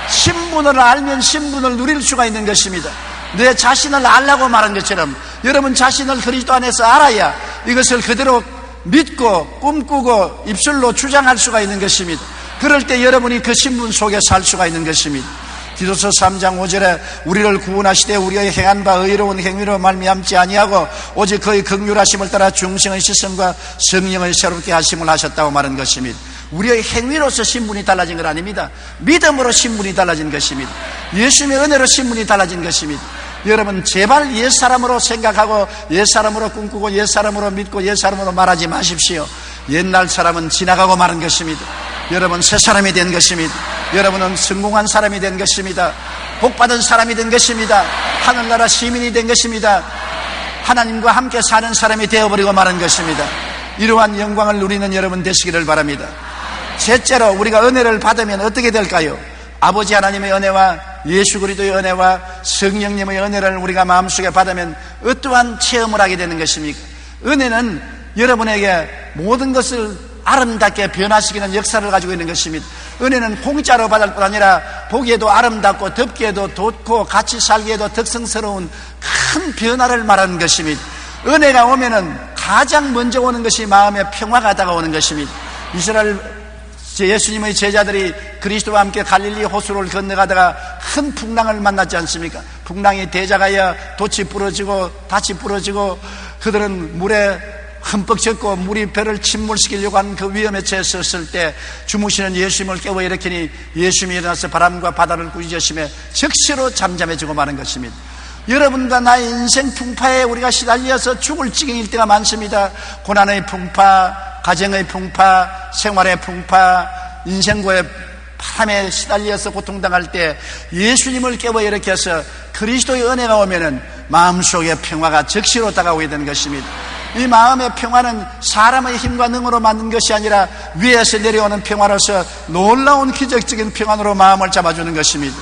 신분을 알면 신분을 누릴 수가 있는 것입니다. 내 자신을 알라고 말한 것처럼 여러분 자신을 그리스도 안에서 알아야 이것을 그대로 믿고 꿈꾸고 입술로 주장할 수가 있는 것입니다. 그럴 때 여러분이 그 신분 속에 살 수가 있는 것입니다. 디도서 3장 5절에 우리를 구원하시되 우리의 행한 바 의로운 행위로 말미암지 아니하고 오직 그의 긍휼하심을 따라 중생의 시선과 성령을 새롭게 하심을 하셨다고 말한 것입니다. 우리의 행위로서 신분이 달라진 건 아닙니다. 믿음으로 신분이 달라진 것입니다. 예수님의 은혜로 신분이 달라진 것입니다. 여러분 제발 옛사람으로 생각하고 옛사람으로 꿈꾸고 옛사람으로 믿고 옛사람으로 말하지 마십시오. 옛날 사람은 지나가고 마는 것입니다. 여러분 새 사람이 된 것입니다. 여러분은 성공한 사람이 된 것입니다. 복받은 사람이 된 것입니다. 하늘나라 시민이 된 것입니다. 하나님과 함께 사는 사람이 되어버리고 마는 것입니다. 이러한 영광을 누리는 여러분 되시기를 바랍니다. 셋째로 우리가 은혜를 받으면 어떻게 될까요? 아버지 하나님의 은혜와 예수 그리스도의 은혜와 성령님의 은혜를 우리가 마음속에 받으면 어떠한 체험을 하게 되는 것입니까? 은혜는 여러분에게 모든 것을 아름답게 변화시키는 역사를 가지고 있는 것입니다. 은혜는 공짜로 받을 뿐 아니라 보기에도 아름답고 덥기에도 돋고 같이 살기에도 덕성스러운 큰 변화를 말하는 것입니다. 은혜가 오면은 가장 먼저 오는 것이 마음의 평화가 다가오는 것입니다. 이스라엘 예수님의 제자들이 그리스도와 함께 갈릴리 호수를 건너가다가 큰 풍랑을 만났지 않습니까? 풍랑이 대작하여 돛이 부러지고 닻이 부러지고 그들은 물에 흠뻑 젖고 물이 배를 침몰시키려고 한 그 위험에 처했을 때 주무시는 예수님을 깨워 일으키니 예수님이 일어나서 바람과 바다를 꾸짖으시며 즉시로 잠잠해지고 마는 것입니다. 여러분과 나의 인생 풍파에 우리가 시달려서 죽을 지경일 때가 많습니다. 고난의 풍파, 가정의 풍파, 생활의 풍파, 인생고의 바람에 시달려서 고통당할 때 예수님을 깨워 일으켜서 그리스도의 은혜가 오면은 마음속에 평화가 즉시로 다가오게 되는 것입니다. 이 마음의 평화는 사람의 힘과 능으로 만든 것이 아니라 위에서 내려오는 평화로서 놀라운 기적적인 평안으로 마음을 잡아주는 것입니다.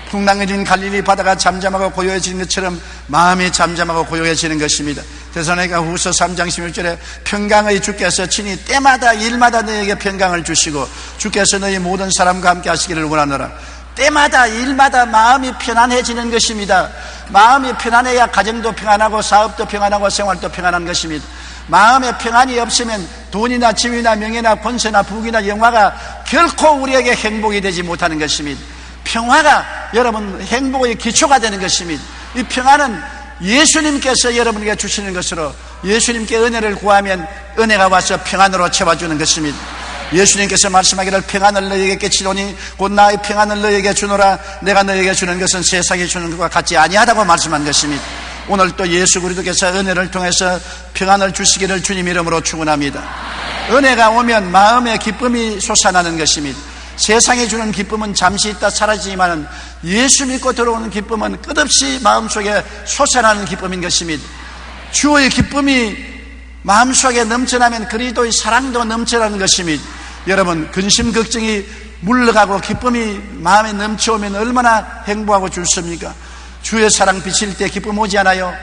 풍랑이 진 갈릴리 바다가 잠잠하고 고요해지는 것처럼 마음이 잠잠하고 고요해지는 것입니다. 데살로니가 후서 3장 16절에 평강의 주께서 친히 때마다 일마다 너에게 평강을 주시고 주께서 너희 모든 사람과 함께 하시기를 원하노라. 때마다 일마다 마음이 편안해지는 것입니다. 마음이 편안해야 가정도 평안하고 사업도 평안하고 생활도 평안한 것입니다. 마음에 평안이 없으면 돈이나 지위나 명예나 권세나 부귀나 영화가 결코 우리에게 행복이 되지 못하는 것입니다. 평화가 여러분 행복의 기초가 되는 것입니다. 이 평화는 예수님께서 여러분에게 주시는 것으로 예수님께 은혜를 구하면 은혜가 와서 평안으로 채워주는 것입니다. 예수님께서 말씀하기를 평안을 너희에게 끼치노니 곧 나의 평안을 너희에게 주노라. 내가 너희에게 주는 것은 세상이 주는 것과 같지 아니하다고 말씀한 것입니다. 오늘 또 예수 그리스도께서 은혜를 통해서 평안을 주시기를 주님 이름으로 축원합니다. 은혜가 오면 마음의 기쁨이 솟아나는 것입니다. 세상이 주는 기쁨은 잠시 있다 사라지지만 예수 믿고 들어오는 기쁨은 끝없이 마음속에 솟아나는 기쁨인 것입니다. 주의 기쁨이 마음속에 넘쳐나면 그리스도의 사랑도 넘쳐나는 것입니다. 여러분, 근심 걱정이 물러가고 기쁨이 마음에 넘쳐오면 얼마나 행복하고 좋습니까? 주의 사랑 비칠 때 기쁨 오지 않아요?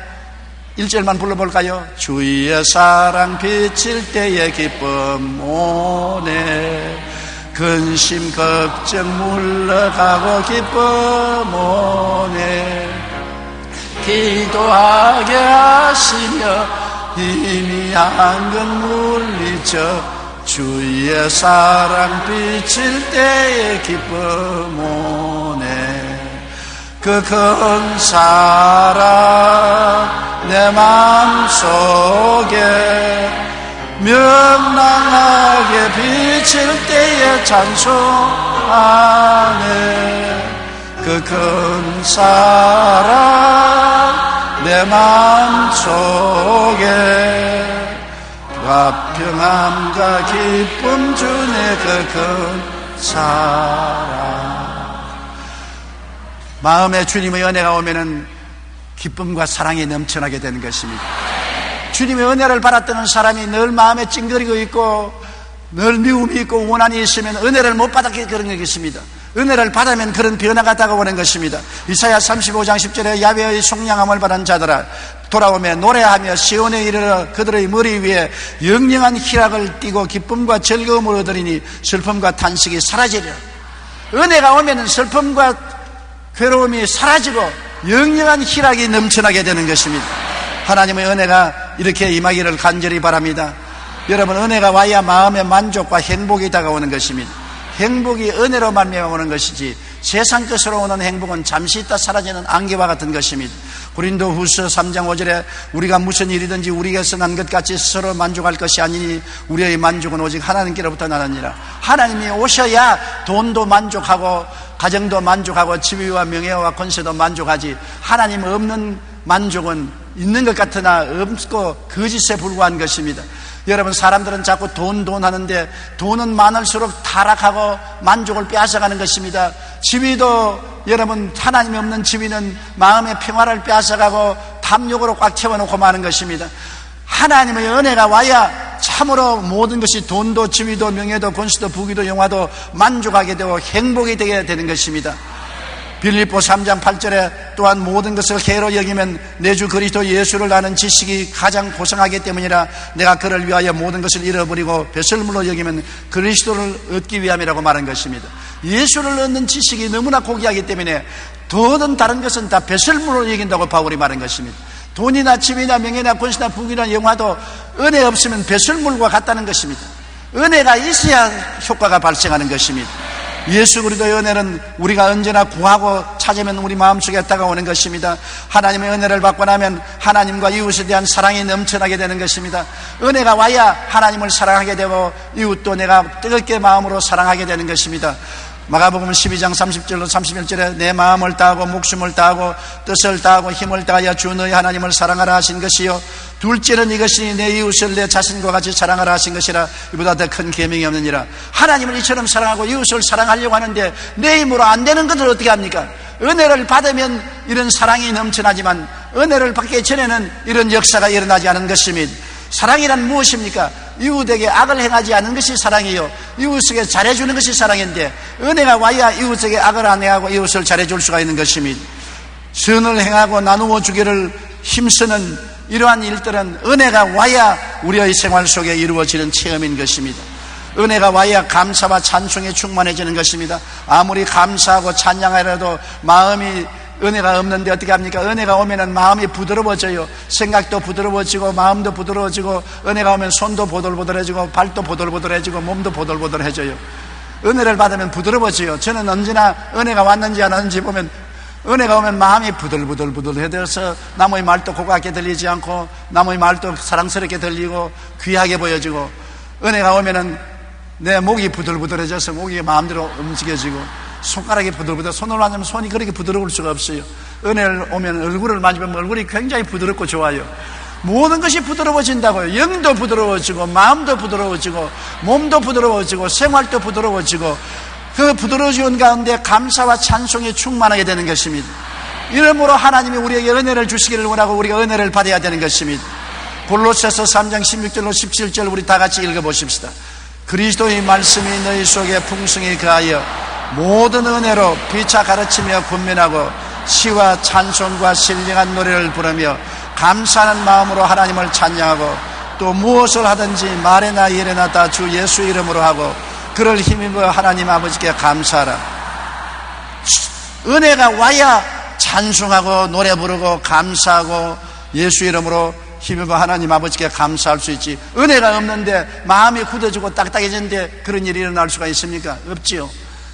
1절만 불러볼까요? 주의 사랑 비칠 때에 기쁨 오네. 근심 걱정 물러가고 기쁨 오네. 기도하게 하시며 희미한 건 물리쳐 주의 사랑 비칠 때에 기쁨 오네. 그 큰 사랑 내 마음속에 명랑하게 비칠 때에 찬송하네. 그 큰 사랑 내 마음속에 화평함과 기쁨 주네. 그 큰 사랑. 마음에 주님의 은혜가 오면은 기쁨과 사랑이 넘쳐나게 되는 것입니다. 주님의 은혜를 받았던 사람이 늘 마음에 찡그리고 있고 늘 미움이 있고 원한이 있으면 은혜를 못 받았기 그런 것입니다. 은혜를 받으면 그런 변화가 다가오는 것입니다. 이사야 35장 10절에 야훼의 속량함을 받은 자들아 돌아오며 노래하며 시온에 이르러 그들의 머리 위에 영영한 희락을 띠고 기쁨과 즐거움을 얻으리니 슬픔과 탄식이 사라지리라. 은혜가 오면 슬픔과 괴로움이 사라지고 영영한 희락이 넘쳐나게 되는 것입니다. 하나님의 은혜가 이렇게 임하기를 간절히 바랍니다. 여러분, 은혜가 와야 마음의 만족과 행복이 다가오는 것입니다. 행복이 은혜로 말미암아 오는 것이지 세상 것으로 오는 행복은 잠시 있다 사라지는 안개와 같은 것입니다. 고린도후서 3장 5절에 우리가 무슨 일이든지 우리에게서 난 것 같이 스스로 만족할 것이 아니니 우리의 만족은 오직 하나님께로부터 나느니라. 하나님이 오셔야 돈도 만족하고 가정도 만족하고 지위와 명예와 권세도 만족하지, 하나님 없는 만족은 있는 것 같으나 없고 거짓에 불과한 것입니다. 여러분, 사람들은 자꾸 돈 하는데 돈은 많을수록 타락하고 만족을 빼앗아가는 것입니다. 지위도 여러분, 하나님이 없는 지위는 마음의 평화를 빼앗아가고 탐욕으로 꽉 채워놓고 마는 것입니다. 하나님의 은혜가 와야 참으로 모든 것이 돈도 지위도 명예도 권세도 부귀도 영화도 만족하게 되고 행복이 되게 되는 것입니다. 빌립보 3장 8절에 또한 모든 것을 해로 여기면 내 주 그리스도 예수를 아는 지식이 가장 고상하기 때문이라. 내가 그를 위하여 모든 것을 잃어버리고 배설물로 여기면 그리스도를 얻기 위함이라고 말한 것입니다. 예수를 얻는 지식이 너무나 고귀하기 때문에 더는 다른 것은 다 배설물로 여긴다고 바울이 말한 것입니다. 돈이나 집이나 명예나 권세나 부귀나 영화도 은혜 없으면 배설물과 같다는 것입니다. 은혜가 있어야 효과가 발생하는 것입니다. 예수 그리스도의 은혜는 우리가 언제나 구하고 찾으면 우리 마음속에 다가오는 것입니다. 하나님의 은혜를 받고 나면 하나님과 이웃에 대한 사랑이 넘쳐나게 되는 것입니다. 은혜가 와야 하나님을 사랑하게 되고 이웃도 내가 뜨겁게 마음으로 사랑하게 되는 것입니다. 마가복음 12장 30절로 31절에 내 마음을 다하고 목숨을 다하고 뜻을 다하고 힘을 다하여 주 너희 하나님을 사랑하라 하신 것이요 둘째는 이것이니 내 이웃을 내 자신과 같이 사랑하라 하신 것이라. 이보다 더 큰 계명이 없느니라. 하나님을 이처럼 사랑하고 이웃을 사랑하려고 하는데 내 힘으로 안 되는 것을 어떻게 합니까? 은혜를 받으면 이런 사랑이 넘쳐나지만 은혜를 받기 전에는 이런 역사가 일어나지 않은 것입니다. 사랑이란 무엇입니까? 이웃에게 악을 행하지 않는 것이 사랑이요 이웃에게 잘해주는 것이 사랑인데, 은혜가 와야 이웃에게 악을 안 행하고 이웃을 잘해줄 수가 있는 것입니다. 선을 행하고 나누어 주기를 힘쓰는 이러한 일들은 은혜가 와야 우리의 생활 속에 이루어지는 체험인 것입니다. 은혜가 와야 감사와 찬송에 충만해지는 것입니다. 아무리 감사하고 찬양하라도 마음이 은혜가 없는데 어떻게 합니까? 은혜가 오면은 마음이 부드러워져요. 생각도 부드러워지고 마음도 부드러워지고, 은혜가 오면 손도 보들보들해지고 발도 보들보들해지고 몸도 보들보들해져요. 은혜를 받으면 부드러워져요. 저는 언제나 은혜가 왔는지 안 왔는지 보면 은혜가 오면 마음이 부들부들해져서 남의 말도 고깝게 들리지 않고 남의 말도 사랑스럽게 들리고 귀하게 보여지고, 은혜가 오면은 내 목이 부들부들해져서 목이 마음대로 움직여지고 손가락이 부들부들, 손을 만지면 손이 그렇게 부드러울 수가 없어요. 은혜를 오면 얼굴을 만지면 얼굴이 굉장히 부드럽고 좋아요. 모든 것이 부드러워진다고요. 영도 부드러워지고 마음도 부드러워지고 몸도 부드러워지고 생활도 부드러워지고 그 부드러운 가운데 감사와 찬송이 충만하게 되는 것입니다. 이러므로 하나님이 우리에게 은혜를 주시기를 원하고 우리가 은혜를 받아야 되는 것입니다. 골로새서 3장 16절로 17절 우리 다 같이 읽어보십시다. 그리스도의 말씀이 너희 속에 풍성히 거하여 모든 은혜로 피차 가르치며 권면하고 시와 찬송과 신령한 노래를 부르며 감사하는 마음으로 하나님을 찬양하고 또 무엇을 하든지 말에나 일에나 다 주 예수 이름으로 하고 그를 힘입어 하나님 아버지께 감사하라. 은혜가 와야 찬송하고 노래 부르고 감사하고 예수 이름으로 힘입어 하나님 아버지께 감사할 수 있지. 은혜가 없는데 마음이 굳어지고 딱딱해지는데 그런 일이 일어날 수가 있습니까? 없지요.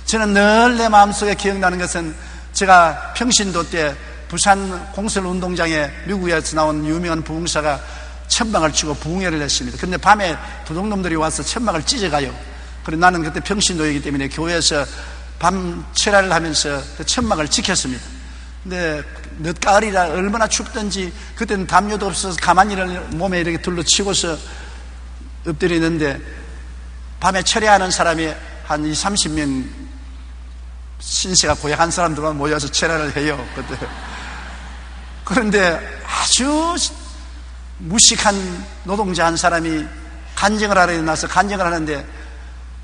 저는 늘 내 마음속에 기억나는 것은 제가 평신도 때 부산 공설운동장에 미국에서 나온 유명한 부흥사가 천막을 치고 부흥회를 했습니다. 그런데 밤에 도둑놈들이 와서 천막을 찢어가요. 그리고 나는 그때 평신도이기 때문에 교회에서 밤 철야를 하면서 그 천막을 지켰습니다. 근데 늦가을이라 얼마나 춥든지 그때는 담요도 없어서 가만히 몸에 이렇게 둘러치고서 엎드리는데 밤에 철야하는 사람이 한 20, 30명 신세가 고약한 사람들만 모여서 철야를 해요. 그때. 그런데 아주 무식한 노동자 한 사람이 간증을 하러 나서 간증을 하는데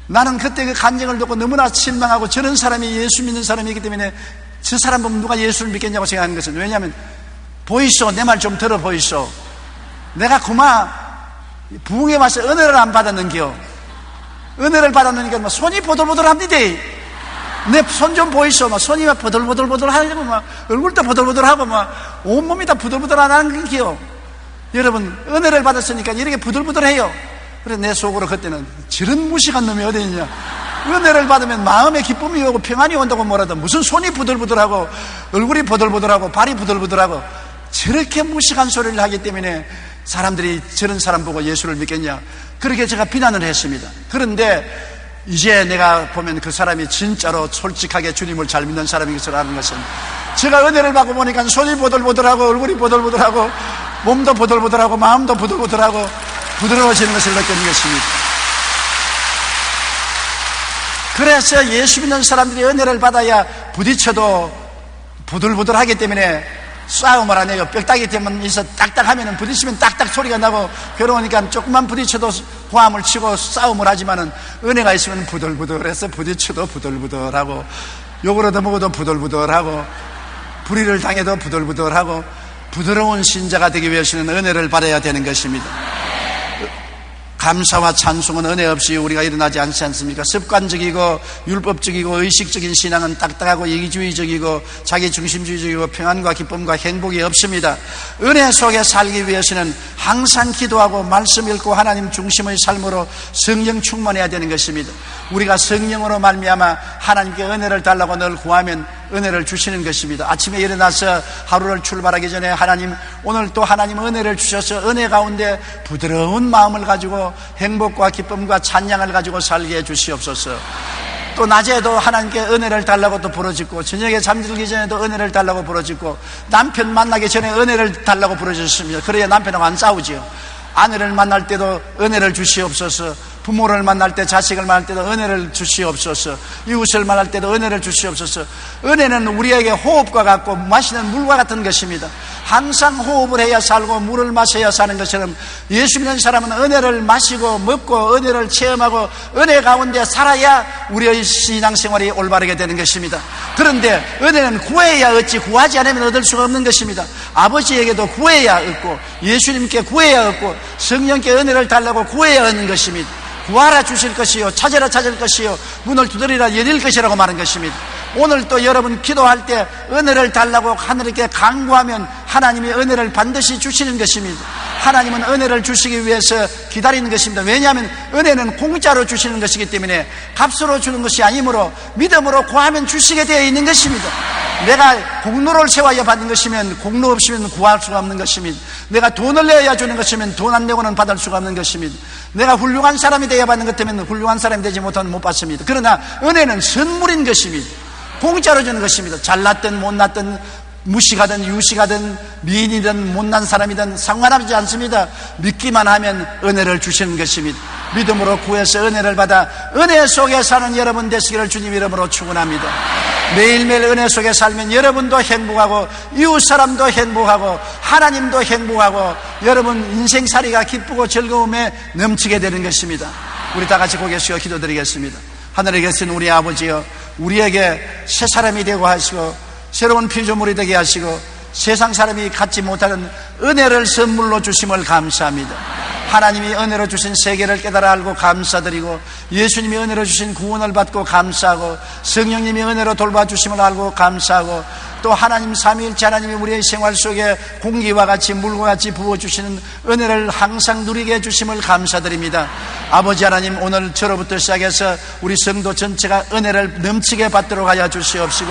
나는 그때 그 간증을 듣고 너무나 실망하고 저런 사람이 예수 믿는 사람이기 때문에 저 사람 보면 누가 예수를 믿겠냐고 생각하는 것은 왜냐하면 보이소 내 말 좀 들어 보이소 내가 그만 부흥에 와서 은혜를 안 받았는겨 은혜를 받았는겨 막 손이 보들보들합니다 내 손 좀 보이소 막 손이 막 보들보들하고 막 얼굴도 보들보들하고 막 온몸이 다 부들부들하는 게요 여러분 은혜를 받았으니까 이렇게 부들부들해요 그래서 내 속으로 그때는 저런 무식한 놈이 어디 있냐 은혜를 받으면 마음에 기쁨이 오고 평안이 온다고 뭐라도 무슨 손이 부들부들하고 얼굴이 부들부들하고 발이 부들부들하고 저렇게 무식한 소리를 하기 때문에 사람들이 저런 사람 보고 예수를 믿겠냐 그렇게 제가 비난을 했습니다. 그런데 이제 내가 보면 그 사람이 진짜로 솔직하게 주님을 잘 믿는 사람인 것을 아는 것은 제가 은혜를 받고 보니까 손이 보들보들하고 얼굴이 보들보들하고 몸도 보들보들하고 마음도 보들보들하고 부드러워지는 것을 느끼는 것입니다. 그래서 예수 믿는 사람들이 은혜를 받아야 부딪혀도 부들부들하기 때문에 싸움을 안 해요. 뼈다귀 때문에 있어 딱딱하면 부딪히면 딱딱 소리가 나고 괴로우니까 조금만 부딪혀도 고함을 치고 싸움을 하지만은 은혜가 있으면 부들부들해서 부딪혀도 부들부들하고 욕을 얻어먹어도 부들부들하고 불의를 당해도 부들부들하고 부드러운 신자가 되기 위해서는 은혜를 받아야 되는 것입니다. 감사와 찬송은 은혜 없이 우리가 일어나지 않지 않습니까? 습관적이고 율법적이고 의식적인 신앙은 딱딱하고 이기주의적이고 자기중심주의적이고 평안과 기쁨과 행복이 없습니다. 은혜 속에 살기 위해서는 항상 기도하고 말씀 읽고 하나님 중심의 삶으로 성령 충만해야 되는 것입니다. 우리가 성령으로 말미암아 하나님께 은혜를 달라고 늘 구하면 은혜를 주시는 것입니다. 아침에 일어나서 하루를 출발하기 전에 하나님 오늘 또 하나님 은혜를 주셔서 은혜 가운데 부드러운 마음을 가지고 행복과 기쁨과 찬양을 가지고 살게 해 주시옵소서. 또 낮에도 하나님께 은혜를 달라고 또 부르짖고 저녁에 잠들기 전에도 은혜를 달라고 부르짖고 남편 만나기 전에 은혜를 달라고 부르짖습니다. 그래야 남편하고 안 싸우지요. 아내를 만날 때도 은혜를 주시옵소서. 부모를 만날 때 자식을 만날 때도 은혜를 주시옵소서. 이웃을 만날 때도 은혜를 주시옵소서. 은혜는 우리에게 호흡과 같고 마시는 물과 같은 것입니다. 항상 호흡을 해야 살고 물을 마셔야 사는 것처럼 예수 믿는 사람은 은혜를 마시고 먹고 은혜를 체험하고 은혜 가운데 살아야 우리의 신앙생활이 올바르게 되는 것입니다. 그런데 은혜는 구해야 얻지 구하지 않으면 얻을 수가 없는 것입니다. 아버지에게도 구해야 얻고 예수님께 구해야 얻고 성령께 은혜를 달라고 구해야 얻는 것입니다. 구하라 주실 것이요 찾으라 찾을 것이요 문을 두드리라 열릴 것이라고 말한 것입니다. 오늘 또 여러분 기도할 때 은혜를 달라고 하늘께 간구하면 하나님이 은혜를 반드시 주시는 것입니다. 하나님은 은혜를 주시기 위해서 기다리는 것입니다. 왜냐하면 은혜는 공짜로 주시는 것이기 때문에 값으로 주는 것이 아니므로 믿음으로 구하면 주시게 되어 있는 것입니다. 내가 공로를 세워야 받는 것이면 공로 없이면 구할 수가 없는 것입니다. 내가 돈을 내야 주는 것이면 돈 안 내고는 받을 수가 없는 것입니다. 내가 훌륭한 사람이 되어야 받는 것 때문에 훌륭한 사람이 되지 못하면 못 받습니다. 그러나 은혜는 선물인 것입니다. 공짜로 주는 것입니다. 잘났든 못났든 무식하든 유식하든 미인이든 못난 사람이든 상관하지 않습니다. 믿기만 하면 은혜를 주시는 것입니다. 믿음으로 구해서 은혜를 받아 은혜 속에 사는 여러분 되시기를 주님 이름으로 축원합니다. 매일매일 은혜 속에 살면 여러분도 행복하고 이웃 사람도 행복하고 하나님도 행복하고 여러분 인생살이가 기쁘고 즐거움에 넘치게 되는 것입니다. 우리 다 같이 고개 숙여 기도드리겠습니다. 하늘에 계신 우리 아버지여, 우리에게 새 사람이 되고 하시고 새로운 피조물이 되게 하시고 세상 사람이 갖지 못하는 은혜를 선물로 주심을 감사합니다. 하나님이 은혜로 주신 세계를 깨달아 알고 감사드리고 예수님이 은혜로 주신 구원을 받고 감사하고 성령님이 은혜로 돌봐주심을 알고 감사하고 또 하나님 삼위일체 하나님이 우리의 생활 속에 공기와 같이 물과 같이 부어주시는 은혜를 항상 누리게 해주심을 감사드립니다. 아버지 하나님, 오늘 저로부터 시작해서 우리 성도 전체가 은혜를 넘치게 받도록 하여 주시옵시고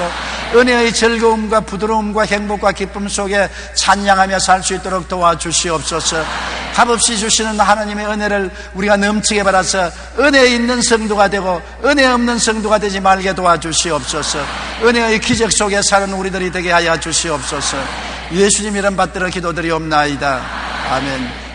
은혜의 즐거움과 부드러움과 행복과 기쁨 속에 찬양하며 살 수 있도록 도와주시옵소서. 값없이 주시는 하나님의 은혜를 우리가 넘치게 받아서 은혜 있는 성도가 되고 은혜 없는 성도가 되지 말게 도와주시옵소서. 은혜의 기적 속에 사는 우리들이 되게 하여 주시옵소서. 예수님 이름 받들어 기도드리옵나이다. 아멘.